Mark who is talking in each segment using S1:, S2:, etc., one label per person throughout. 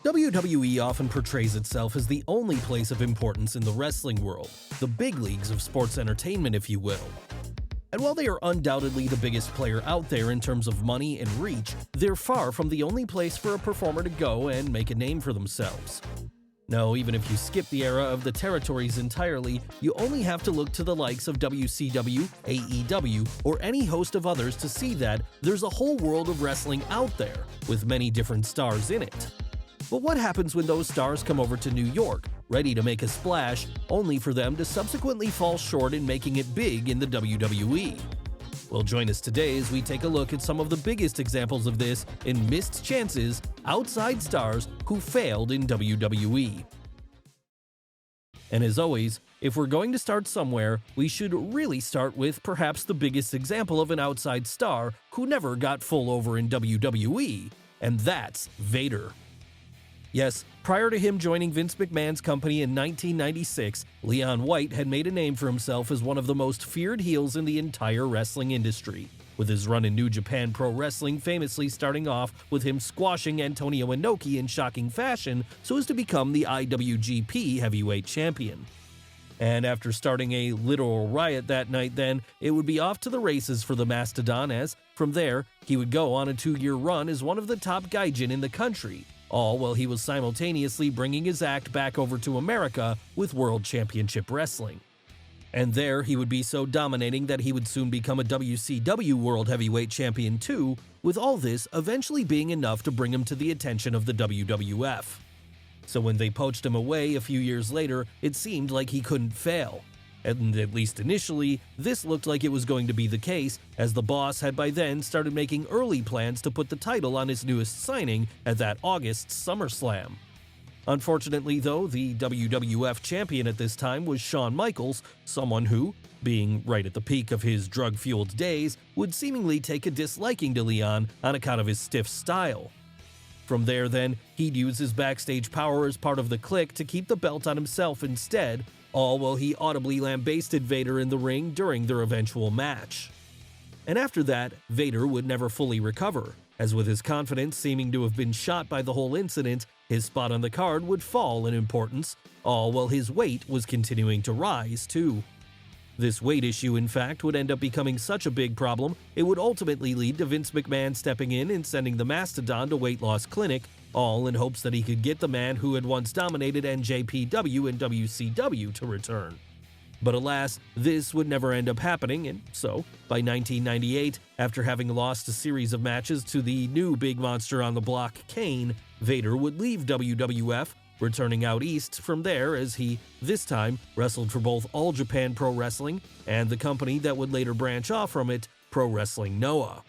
S1: WWE often portrays itself as the only place of importance in the wrestling world, the big leagues of sports entertainment, if you will. And while they are undoubtedly the biggest player out there in terms of money and reach, they're far from the only place for a performer to go and make a name for themselves. No, even if you skip the era of the territories entirely, you only have to look to the likes of WCW, AEW, or any host of others to see that there's a whole world of wrestling out there, with many different stars in it. But what happens when those stars come over to New York, ready to make a splash, only for them to subsequently fall short in making it big in the WWE? Well, join us today as we take a look at some of the biggest examples of this in missed chances, outside stars who failed in WWE. And as always, if we're going to start somewhere, we should really start with perhaps the biggest example of an outside star who never got full over in WWE, and that's Vader. Yes, prior to him joining Vince McMahon's company in 1996, Leon White had made a name for himself as one of the most feared heels in the entire wrestling industry, with his run in New Japan Pro Wrestling famously starting off with him squashing Antonio Inoki in shocking fashion so as to become the IWGP Heavyweight Champion. And after starting a literal riot that night then, it would be off to the races for the Mastodon as, from there, he would go on a 2-year run as one of the top gaijin in the country, all while he was simultaneously bringing his act back over to America with World Championship Wrestling. And there he would be so dominating that he would soon become a WCW World Heavyweight Champion too, with all this eventually being enough to bring him to the attention of the WWF. So when they poached him away a few years later, it seemed like he couldn't fail. And at least initially, this looked like it was going to be the case, as the boss had by then started making early plans to put the title on his newest signing at that August SummerSlam. Unfortunately though, the WWF champion at this time was Shawn Michaels, someone who, being right at the peak of his drug-fueled days, would seemingly take a disliking to Leon on account of his stiff style. From there then, he'd use his backstage power as part of the Clique to keep the belt on himself instead, all while he audibly lambasted Vader in the ring during their eventual match. And after that, Vader would never fully recover, as with his confidence seeming to have been shot by the whole incident, his spot on the card would fall in importance, all while his weight was continuing to rise too. This weight issue, in fact, would end up becoming such a big problem, it would ultimately lead to Vince McMahon stepping in and sending the Mastodon to weight loss clinic, all in hopes that he could get the man who had once dominated NJPW and WCW to return. But alas, this would never end up happening, and so, by 1998, after having lost a series of matches to the new big monster on the block, Kane, Vader would leave WWF, returning out east from there as he, this time, wrestled for both All Japan Pro Wrestling and the company that would later branch off from it, Pro Wrestling Noah.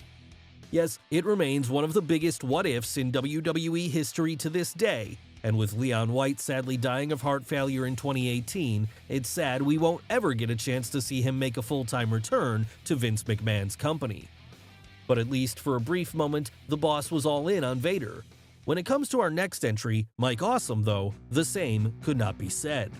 S1: Yes, it remains one of the biggest what-ifs in WWE history to this day, and with Leon White sadly dying of heart failure in 2018, it's sad we won't ever get a chance to see him make a full-time return to Vince McMahon's company. But at least for a brief moment, the boss was all in on Vader. When it comes to our next entry, Mike Awesome though, the same could not be said.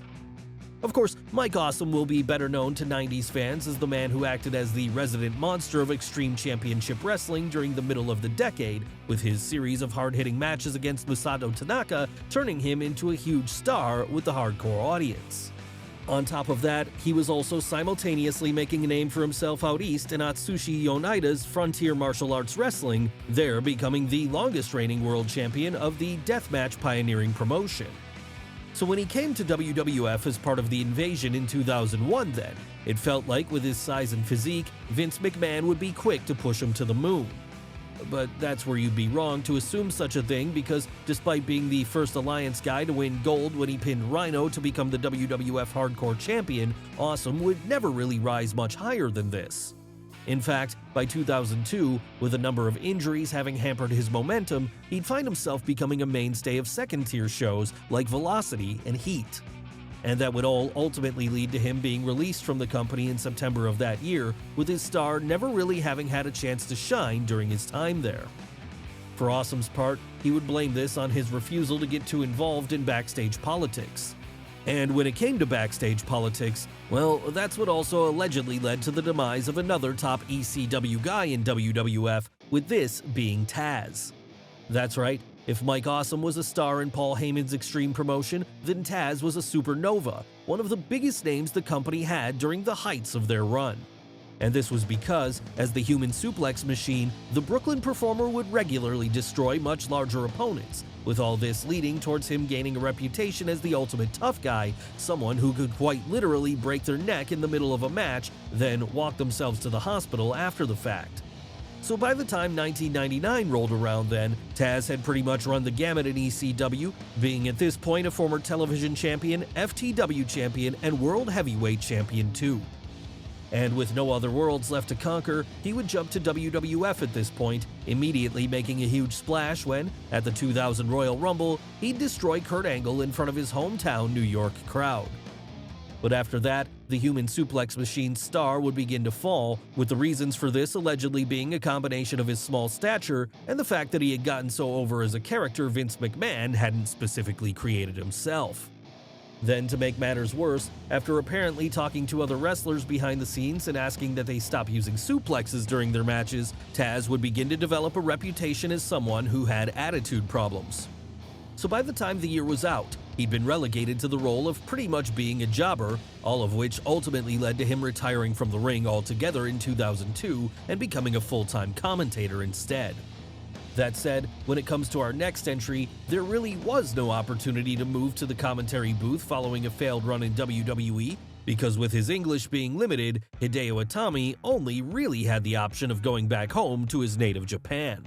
S1: Of course, Mike Awesome will be better known to 90s fans as the man who acted as the resident monster of Extreme Championship Wrestling during the middle of the decade, with his series of hard-hitting matches against Masato Tanaka turning him into a huge star with the hardcore audience. On top of that, he was also simultaneously making a name for himself out east in Atsushi Onaida's Frontier Martial Arts Wrestling, there becoming the longest-reigning world champion of the deathmatch pioneering promotion. So when he came to WWF as part of the Invasion in 2001 then, it felt like with his size and physique, Vince McMahon would be quick to push him to the moon. But that's where you'd be wrong to assume such a thing, because despite being the first Alliance guy to win gold when he pinned Rhino to become the WWF Hardcore Champion, Awesome would never really rise much higher than this. In fact, by 2002, with a number of injuries having hampered his momentum, he'd find himself becoming a mainstay of second-tier shows like Velocity and Heat. And that would all ultimately lead to him being released from the company in September of that year, with his star never really having had a chance to shine during his time there. For Awesome's part, he would blame this on his refusal to get too involved in backstage politics. And when it came to backstage politics, well, that's what also allegedly led to the demise of another top ECW guy in WWF, with this being Taz. That's right, If Mike Awesome was a star in Paul Heyman's Extreme promotion, then Taz was a supernova, one of the biggest names the company had during the heights of their run. And this was because, as the human suplex machine, the Brooklyn performer would regularly destroy much larger opponents, with all this leading towards him gaining a reputation as the ultimate tough guy, someone who could quite literally break their neck in the middle of a match, then walk themselves to the hospital after the fact. So by the time 1999 rolled around then, Taz had pretty much run the gamut in ECW, being at this point a former television champion, FTW champion, and World Heavyweight champion too. And with no other worlds left to conquer, he would jump to WWF at this point, immediately making a huge splash when, at the 2000 Royal Rumble, he'd destroy Kurt Angle in front of his hometown New York crowd. But after that, the human suplex machine's star would begin to fall, with the reasons for this allegedly being a combination of his small stature and the fact that he had gotten so over as a character Vince McMahon hadn't specifically created himself. Then, to make matters worse, after apparently talking to other wrestlers behind the scenes and asking that they stop using suplexes during their matches, Taz would begin to develop a reputation as someone who had attitude problems. So by the time the year was out, he'd been relegated to the role of pretty much being a jobber, all of which ultimately led to him retiring from the ring altogether in 2002 and becoming a full-time commentator instead. That said, when it comes to our next entry, there really was no opportunity to move to the commentary booth following a failed run in WWE, because with his English being limited, Hideo Itami only really had the option of going back home to his native Japan.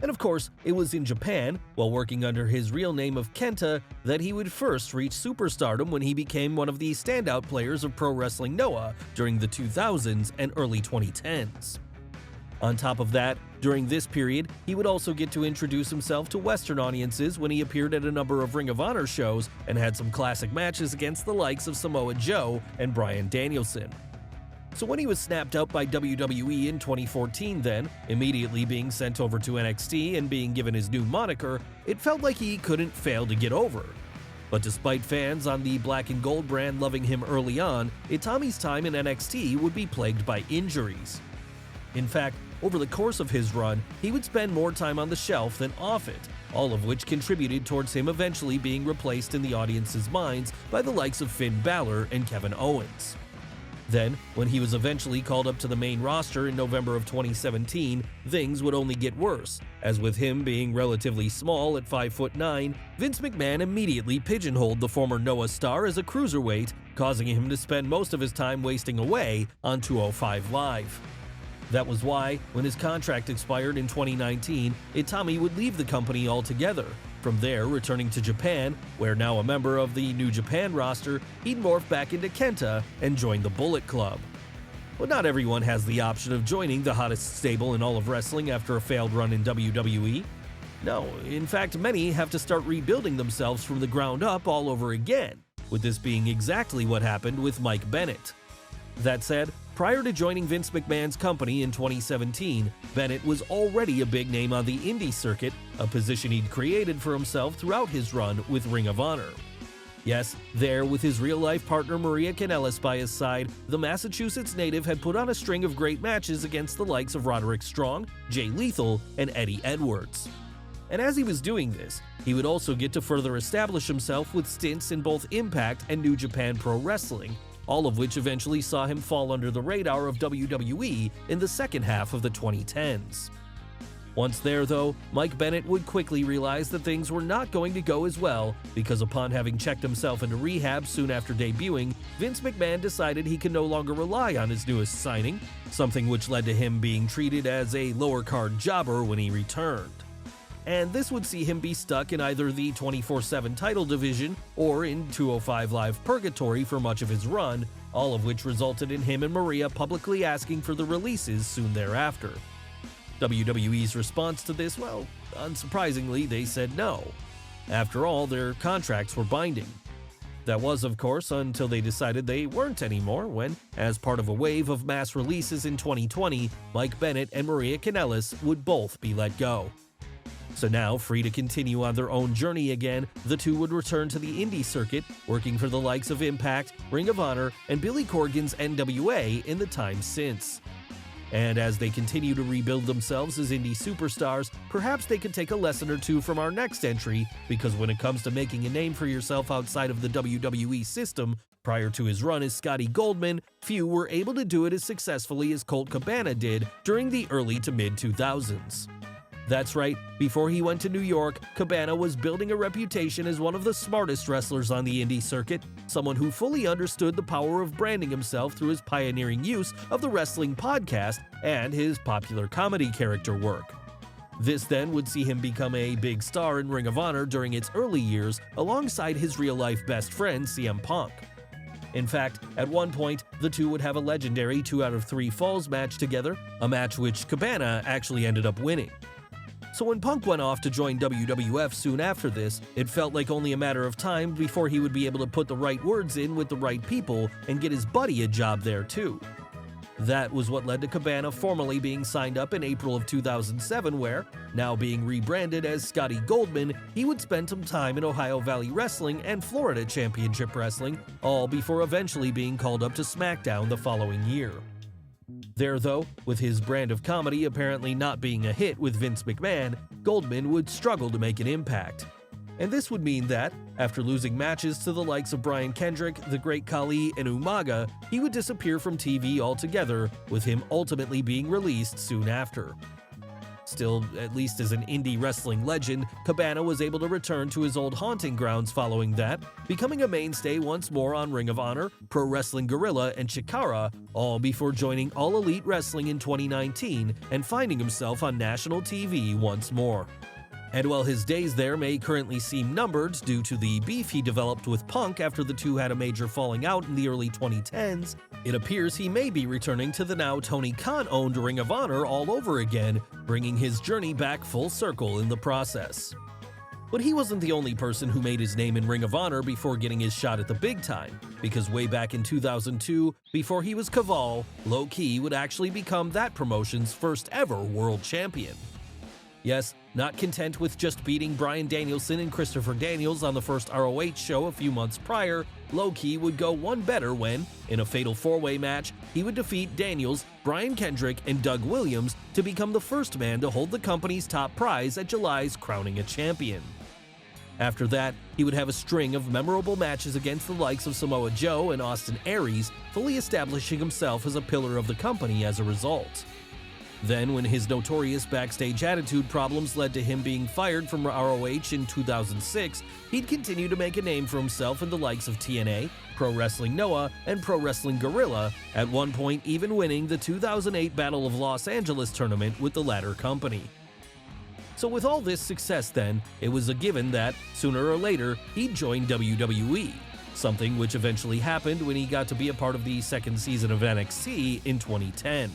S1: And of course, it was in Japan, while working under his real name of Kenta, that he would first reach superstardom when he became one of the standout players of Pro Wrestling Noah during the 2000s and early 2010s. On top of that, during this period, he would also get to introduce himself to Western audiences when he appeared at a number of Ring of Honor shows and had some classic matches against the likes of Samoa Joe and Bryan Danielson. So when he was snapped up by WWE in 2014 then, immediately being sent over to NXT and being given his new moniker, it felt like he couldn't fail to get over. But despite fans on the Black and Gold brand loving him early on, Itami's time in NXT would be plagued by injuries. In fact, over the course of his run, he would spend more time on the shelf than off it, all of which contributed towards him eventually being replaced in the audience's minds by the likes of Finn Balor and Kevin Owens. Then, when he was eventually called up to the main roster in November of 2017, things would only get worse, as with him being relatively small at 5'9", Vince McMahon immediately pigeonholed the former Noah star as a cruiserweight, causing him to spend most of his time wasting away on 205 Live. That was why, when his contract expired in 2019, Itami would leave the company altogether. From there, returning to Japan, where now a member of the New Japan roster, he'd morph back into Kenta and join the Bullet Club. But not everyone has the option of joining the hottest stable in all of wrestling after a failed run in WWE. No, in fact, many have to start rebuilding themselves from the ground up all over again, with this being exactly what happened with Mike Bennett. That said, prior to joining Vince McMahon's company in 2017, Bennett was already a big name on the indie circuit, a position he'd created for himself throughout his run with Ring of Honor. Yes, there, with his real-life partner Maria Kanellis by his side, the Massachusetts native had put on a string of great matches against the likes of Roderick Strong, Jay Lethal, and Eddie Edwards. And as he was doing this, he would also get to further establish himself with stints in both Impact and New Japan Pro Wrestling, all of which eventually saw him fall under the radar of WWE in the second half of the 2010s. Once there, though, Mike Bennett would quickly realize that things were not going to go as well, because upon having checked himself into rehab soon after debuting, Vince McMahon decided he could no longer rely on his newest signing, something which led to him being treated as a lower-card jobber when he returned. And this would see him be stuck in either the 24/7 title division or in 205 Live Purgatory for much of his run, all of which resulted in him and Maria publicly asking for the releases soon thereafter. WWE's response to this, well, unsurprisingly, they said no. After all, their contracts were binding. That was, of course, until they decided they weren't anymore when, as part of a wave of mass releases in 2020, Mike Bennett and Maria Kanellis would both be let go. So now, free to continue on their own journey again, the two would return to the indie circuit, working for the likes of Impact, Ring of Honor, and Billy Corgan's NWA in the time since. and as they continue to rebuild themselves as indie superstars, perhaps they could take a lesson or two from our next entry, because when it comes to making a name for yourself outside of the WWE system, prior to his run as Scotty Goldman, few were able to do it as successfully as Colt Cabana did during the early to mid-2000s. That's right, before he went to New York, Cabana was building a reputation as one of the smartest wrestlers on the indie circuit, someone who fully understood the power of branding himself through his pioneering use of the wrestling podcast and his popular comedy character work. This then would see him become a big star in Ring of Honor during its early years, alongside his real-life best friend CM Punk. In fact, at one point, the two would have a legendary 2 out of 3 falls match together, a match which Cabana actually ended up winning. So when Punk went off to join WWF soon after this, it felt like only a matter of time before he would be able to put the right words in with the right people and get his buddy a job there too. That was what led to Cabana formally being signed up in April of 2007 where, now being rebranded as Scotty Goldman, he would spend some time in Ohio Valley Wrestling and Florida Championship Wrestling, all before eventually being called up to SmackDown the following year. There though, with his brand of comedy apparently not being a hit with Vince McMahon, Goldman would struggle to make an impact. And this would mean that, after losing matches to the likes of Brian Kendrick, The Great Khali, and Umaga, he would disappear from TV altogether, with him ultimately being released soon after. Still, at least as an indie wrestling legend, Cabana was able to return to his old haunting grounds following that, becoming a mainstay once more on Ring of Honor, Pro Wrestling Guerrilla, and Chikara, all before joining All Elite Wrestling in 2019 and finding himself on national TV once more. And while his days there may currently seem numbered due to the beef he developed with Punk after the two had a major falling out in the early 2010s, it appears he may be returning to the now Tony Khan-owned Ring of Honor all over again, bringing his journey back full circle in the process. But he wasn't the only person who made his name in Ring of Honor before getting his shot at the big time, because way back in 2002, before he was Kaval, Low Ki would actually become that promotion's first ever world champion. Yes, not content with just beating Bryan Danielson and Christopher Daniels on the first ROH show a few months prior, Low Ki would go one better when, in a fatal 4-way match, he would defeat Daniels, Brian Kendrick, and Doug Williams to become the first man to hold the company's top prize at July's Crowning a Champion. After that, he would have a string of memorable matches against the likes of Samoa Joe and Austin Aries, fully establishing himself as a pillar of the company as a result. Then, when his notorious backstage attitude problems led to him being fired from ROH in 2006, he'd continue to make a name for himself in the likes of TNA, Pro Wrestling Noah, and Pro Wrestling Guerrilla, at one point even winning the 2008 Battle of Los Angeles tournament with the latter company. So with all this success then, it was a given that, sooner or later, he'd join WWE, something which eventually happened when he got to be a part of the second season of NXT in 2010.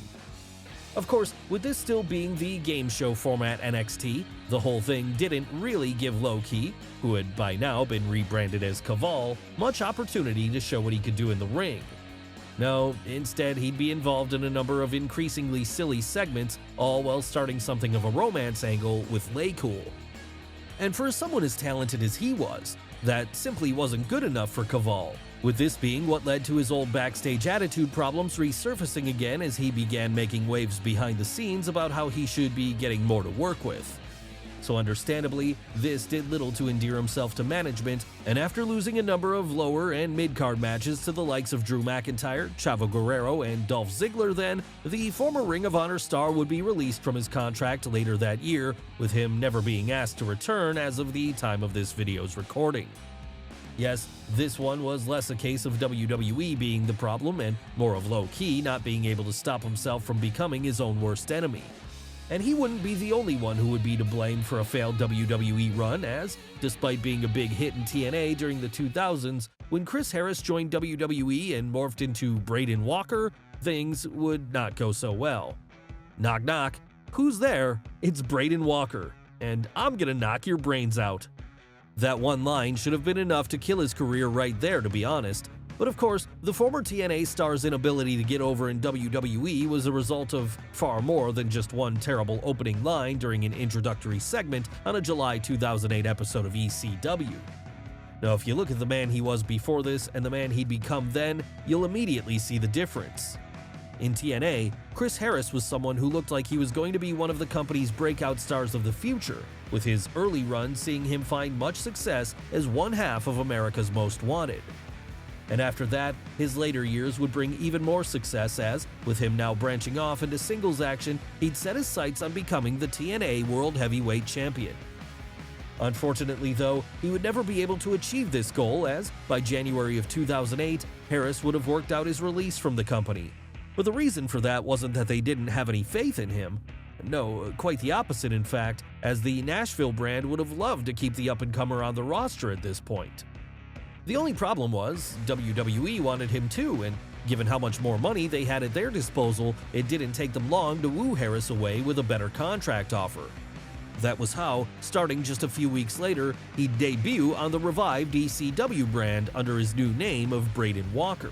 S1: Of course, with this still being the game show format NXT, the whole thing didn't really give Low Ki, who had by now been rebranded as Kaval, much opportunity to show what he could do in the ring. No, instead he'd be involved in a number of increasingly silly segments, all while starting something of a romance angle with Laycool. And for someone as talented as he was, that simply wasn't good enough for Kaval, with this being what led to his old backstage attitude problems resurfacing again as he began making waves behind the scenes about how he should be getting more to work with. So understandably, this did little to endear himself to management, and after losing a number of lower and mid-card matches to the likes of Drew McIntyre, Chavo Guerrero, and Dolph Ziggler then, the former Ring of Honor star would be released from his contract later that year, with him never being asked to return as of the time of this video's recording. Yes, this one was less a case of WWE being the problem and more of Low Ki not being able to stop himself from becoming his own worst enemy. And he wouldn't be the only one who would be to blame for a failed WWE run as, despite being a big hit in TNA during the 2000s, when Chris Harris joined WWE and morphed into Braden Walker, things would not go so well. Knock knock, who's there? It's Braden Walker, and I'm gonna knock your brains out. That one line should have been enough to kill his career right there, to be honest. But of course, the former TNA star's inability to get over in WWE was a result of far more than just one terrible opening line during an introductory segment on a July 2008 episode of ECW. Now, if you look at the man he was before this and the man he'd become then, you'll immediately see the difference. In TNA, Chris Harris was someone who looked like he was going to be one of the company's breakout stars of the future, with his early run seeing him find much success as one half of America's Most Wanted. And after that, his later years would bring even more success as, with him now branching off into singles action, he'd set his sights on becoming the TNA World Heavyweight Champion. Unfortunately though, he would never be able to achieve this goal as, by January of 2008, Harris would have worked out his release from the company. But the reason for that wasn't that they didn't have any faith in him. No, quite the opposite in fact, as the Nashville brand would have loved to keep the up-and-comer on the roster at this point. The only problem was, WWE wanted him too, and given how much more money they had at their disposal, it didn't take them long to woo Harris away with a better contract offer. That was how, starting just a few weeks later, he'd debut on the revived ECW brand under his new name of Braden Walker.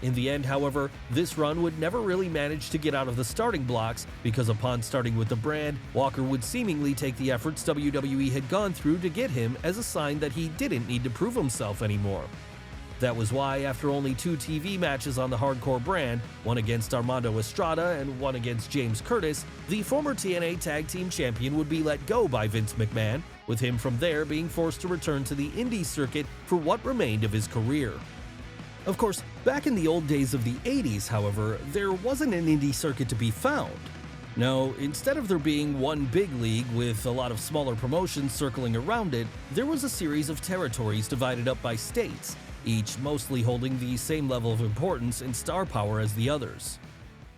S1: In the end, however, this run would never really manage to get out of the starting blocks because upon starting with the brand, Walker would seemingly take the efforts WWE had gone through to get him as a sign that he didn't need to prove himself anymore. That was why, after only 2 TV matches on the hardcore brand, one against Armando Estrada and one against James Curtis, the former TNA Tag Team Champion would be let go by Vince McMahon, with him from there being forced to return to the indie circuit for what remained of his career. Of course, back in the old days of the 80s, however, there wasn't an indie circuit to be found. No, instead of there being one big league with a lot of smaller promotions circling around it, there was a series of territories divided up by states, each mostly holding the same level of importance and star power as the others.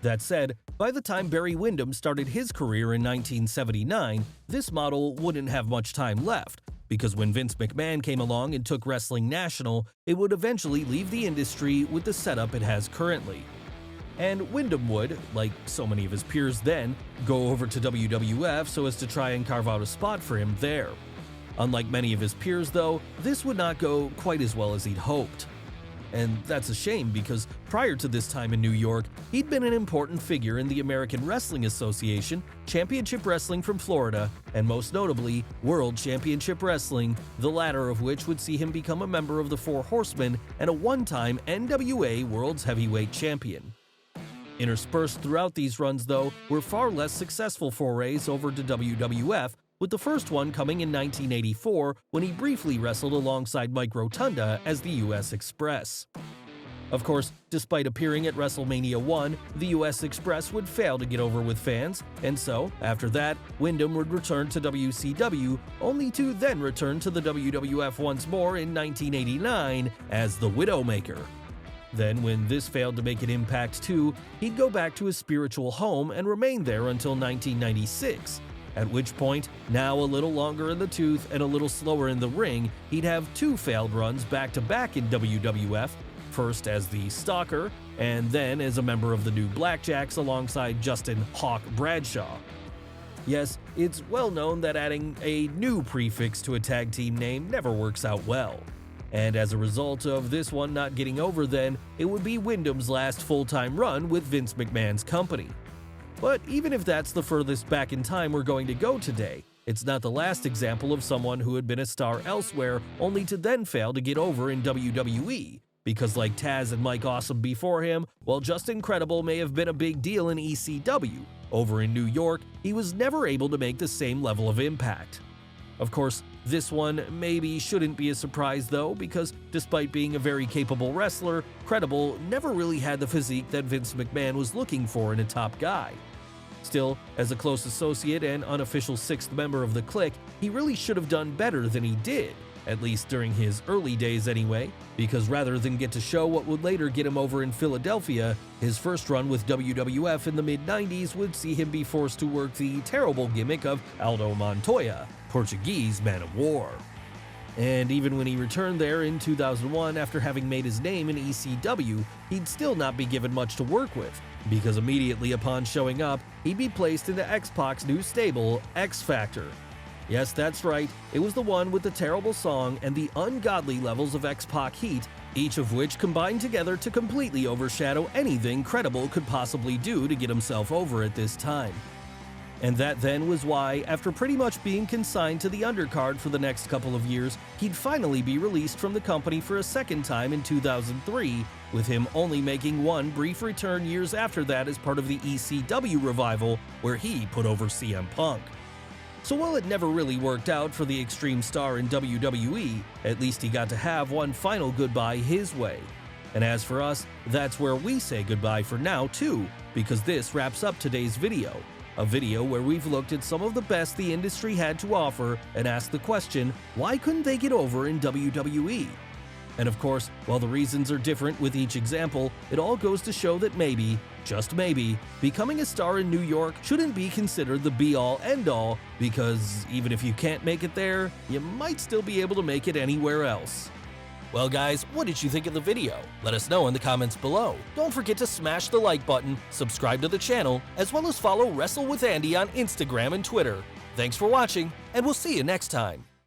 S1: That said, by the time Barry Windham started his career in 1979, this model wouldn't have much time left, because when Vince McMahon came along and took wrestling national, it would eventually leave the industry with the setup it has currently. And Windham would, like so many of his peers then, go over to WWF so as to try and carve out a spot for him there. Unlike many of his peers though, this would not go quite as well as he'd hoped. And that's a shame because prior to this time in New York, he'd been an important figure in the American Wrestling Association, Championship Wrestling from Florida, and most notably, World Championship Wrestling, the latter of which would see him become a member of the Four Horsemen and a one-time NWA World's Heavyweight Champion. Interspersed throughout these runs, though, were far less successful forays over to WWF, with the first one coming in 1984 when he briefly wrestled alongside Mike Rotunda as the US Express. Of course, despite appearing at WrestleMania 1, the US Express would fail to get over with fans, and so, after that, Windham would return to WCW, only to then return to the WWF once more in 1989 as the Widowmaker. Then, when this failed to make an impact too, he'd go back to his spiritual home and remain there until 1996. At which point, now a little longer in the tooth and a little slower in the ring, he'd have 2 failed runs back-to-back in WWF, first as the Stalker, and then as a member of the New Blackjacks alongside Justin "Hawk" Bradshaw. Yes, it's well known that adding a new prefix to a tag team name never works out well. And as a result of this one not getting over then, it would be Windham's last full-time run with Vince McMahon's company. But even if that's the furthest back in time we're going to go today, it's not the last example of someone who had been a star elsewhere only to then fail to get over in WWE, because like Taz and Mike Awesome before him, while Just Incredible may have been a big deal in ECW, over in New York, he was never able to make the same level of impact. Of course, this one maybe shouldn't be a surprise though, because despite being a very capable wrestler, Credible never really had the physique that Vince McMahon was looking for in a top guy. Still, as a close associate and unofficial 6th member of the clique, he really should have done better than he did, at least during his early days anyway, because rather than get to show what would later get him over in Philadelphia, his first run with WWF in the mid-90s would see him be forced to work the terrible gimmick of Aldo Montoya, Portuguese Man of War. And even when he returned there in 2001 after having made his name in ECW, he'd still not be given much to work with, because immediately upon showing up, he'd be placed into X-Pac's new stable, X Factor. Yes, that's right, it was the one with the terrible song and the ungodly levels of X-Pac heat, each of which combined together to completely overshadow anything Credible could possibly do to get himself over at this time. And that then was why, after pretty much being consigned to the undercard for the next couple of years, he'd finally be released from the company for a second time in 2003, with him only making one brief return years after that as part of the ECW revival, where he put over CM Punk. So while it never really worked out for the Extreme Star in WWE, at least he got to have one final goodbye his way. And as for us, that's where we say goodbye for now too, because this wraps up today's video. A video where we've looked at some of the best the industry had to offer and asked the question, why couldn't they get over in WWE? And of course, while the reasons are different with each example, it all goes to show that maybe, just maybe, becoming a star in New York shouldn't be considered the be-all end-all, because even if you can't make it there, you might still be able to make it anywhere else. Well guys, what did you think of the video? Let us know in the comments below. Don't forget to smash the like button, subscribe to the channel, as well as follow Wrestle with Andy on Instagram and Twitter. Thanks for watching, and we'll see you next time.